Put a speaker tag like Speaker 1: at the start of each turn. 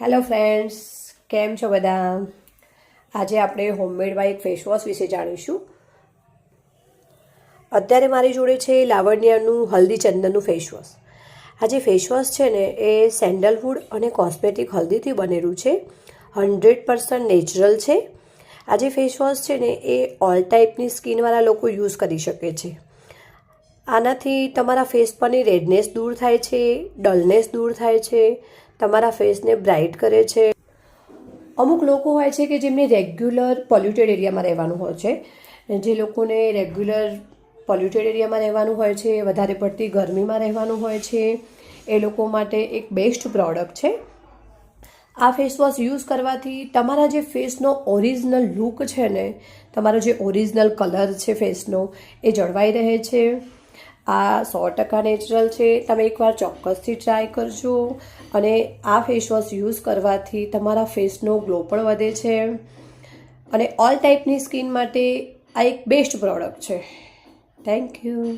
Speaker 1: Hello friends, કેમ છો બધા? આજે આપણે હોમમેડ વાઇટ ફેસ વોશ વિશે જાણીશું. અત્યારે મારી જોડે છે લાવણ્યનું હલ્દી ચંદનનું ફેસ વોશ. આ જે ફેસ વોશ છે ને એ સેન્ડલવુડ અને કોસ્મેટિક હલ્દીથી બનેલું છે. 100% નેચરલ છે. આ જે ફેસ વોશ છે ને એ ઓલ ટાઈપની સ્કિનવાળા લોકો યુઝ કરી શકે છે. આનાથી તમારા ફેસ પરની રેડનેસ દૂર થાય છે, ડલનેસ દૂર થાય છે, તમારા ફેસને બ્રાઇટ કરે છે. અમુક લોકો હોય છે કે જેમને રેગ્યુલર પોલ્યુટેડ એરિયામાં રહેવાનું હોય છે. જે લોકોને રેગ્યુલર પોલ્યુટેડ એરિયામાં રહેવાનું હોય છે, વધારે પડતી ગરમીમાં રહેવાનું હોય છે, એ લોકો માટે એક બેસ્ટ પ્રોડક્ટ છે. આ ફેસ વોશ યુઝ કરવાથી તમારા જે ફેસનો ઓરિજિનલ લુક છે ને, તમારો જે ઓરિજિનલ કલર છે ફેસનો, એ જળવાઈ રહે છે. આ 100% નેચરલ છે. તમે એકવાર ચોક્કસથી ટ્રાય કરજો. અને આ ફેસ વોશ યુઝ કરવાથી તમારા ફેસનો ગ્લો પણ વધે છે. અને ઓલ ટાઈપની સ્કિન માટે આ એક બેસ્ટ પ્રોડક્ટ છે. Thank you.